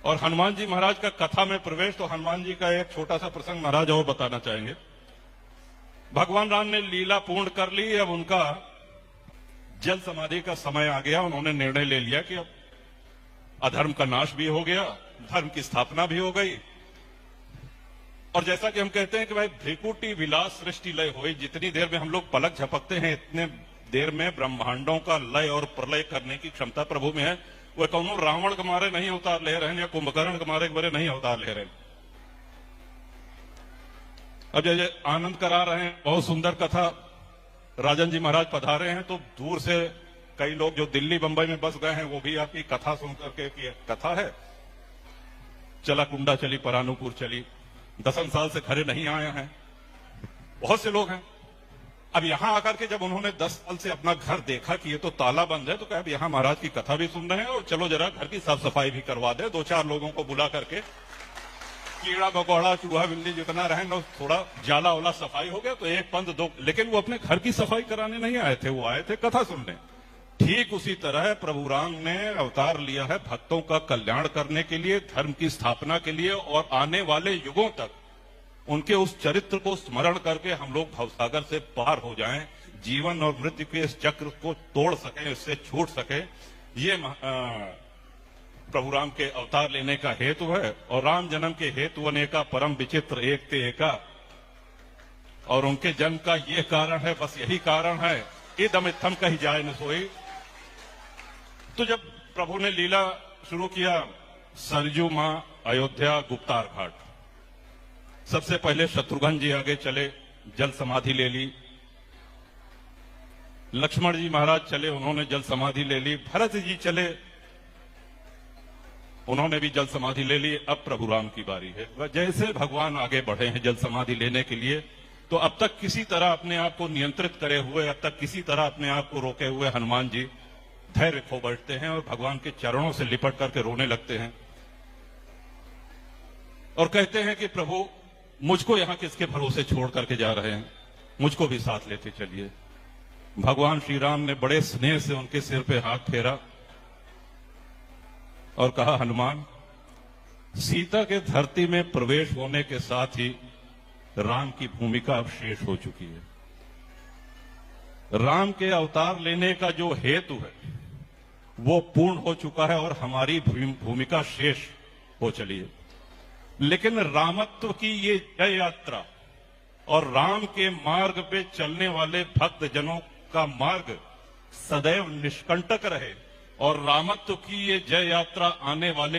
और हनुमान जी महाराज का कथा में प्रवेश, तो हनुमान जी का एक छोटा सा प्रसंग महाराज और बताना चाहेंगे। भगवान राम ने लीला पूर्ण कर ली, अब उनका जल समाधि का समय आ गया। उन्होंने निर्णय ले लिया कि अब अधर्म का नाश भी हो गया, धर्म की स्थापना भी हो गई। और जैसा कि हम कहते हैं कि भाई भ्रिकुटी विलास सृष्टि लय होई, जितनी देर में हम लोग पलक झपकते हैं इतने देर में ब्रह्मांडों का लय और प्रलय करने की क्षमता प्रभु में है। वह कौनो रावण के मारे नहीं अवतार ले रहे हैं या कुंभकर्ण के मारे नहीं अवतार ले रहे हैं। अब जैसे आनंद करा रहे हैं, बहुत सुंदर कथा। राजन जी महाराज पधारे हैं, तो दूर से कई लोग जो दिल्ली बंबई में बस गए हैं वो भी आपकी कथा सुन करके की कथा है। चला कुंडा चली परानुपुर चली, 10 साल से घरे नहीं आए हैं, बहुत से लोग हैं। अब यहां आकर के जब उन्होंने 10 साल से अपना घर देखा कि ये तो ताला बंद है, तो कहा अब यहां महाराज की कथा भी सुन रहे हैं और चलो जरा घर की साफ सफाई भी करवा दे। 2-4 लोगों को बुला करके कीड़ा मकोड़ा चूहा बिल्ली जितना रहेंगे थोड़ा जाला वाला सफाई हो गया, तो 1 पंथ 2। लेकिन वो अपने घर की सफाई कराने नहीं आए थे, वो आए थे कथा सुनने। ठीक उसी तरह प्रभु राम ने अवतार लिया है भक्तों का कल्याण करने के लिए, धर्म की स्थापना के लिए, और आने वाले युगों तक उनके उस चरित्र को स्मरण करके हम लोग भवसागर से पार हो जाएं, जीवन और मृत्यु के इस चक्र को तोड़ सकें, इससे छूट सके। ये प्रभु राम के अवतार लेने का हेतु है। और राम जन्म के हेतु अनेका, परम विचित्र एक ते एका। और उनके जन्म का ये कारण है, बस यही कारण है, इदम इत्थम कही जाए न सोई। तो जब प्रभु ने लीला शुरू किया, सरजू मां, अयोध्या, गुप्तार घाट, सबसे पहले शत्रुघ्न जी आगे चले, जल समाधि ले ली। लक्ष्मण जी महाराज चले, उन्होंने जल समाधि ले ली। भरत जी चले, उन्होंने भी जल समाधि ले ली। अब प्रभु राम की बारी है। वह जैसे भगवान आगे बढ़े हैं जल समाधि लेने के लिए, तो अब तक किसी तरह अपने आप को नियंत्रित करे हुए, अब तक किसी तरह अपने आप को रोके हुए हनुमान जी धैर्य खो बैठते हैं और भगवान के चरणों से लिपट करके रोने लगते हैं और कहते हैं कि प्रभु मुझको यहां किसके भरोसे छोड़ करके जा रहे हैं, मुझको भी साथ लेते चलिए। भगवान श्री राम ने बड़े स्नेह से उनके सिर पे हाथ फेरा और कहा, हनुमान, सीता के धरती में प्रवेश होने के साथ ही राम की भूमिका अब शेष हो चुकी है। राम के अवतार लेने का जो हेतु है वो पूर्ण हो चुका है और हमारी भूमिका शेष हो चली है। लेकिन रामत्व की ये जय यात्रा और राम के मार्ग पे चलने वाले भक्त जनों का मार्ग सदैव निष्कंटक रहे और रामत्व की ये जय यात्रा आने वाले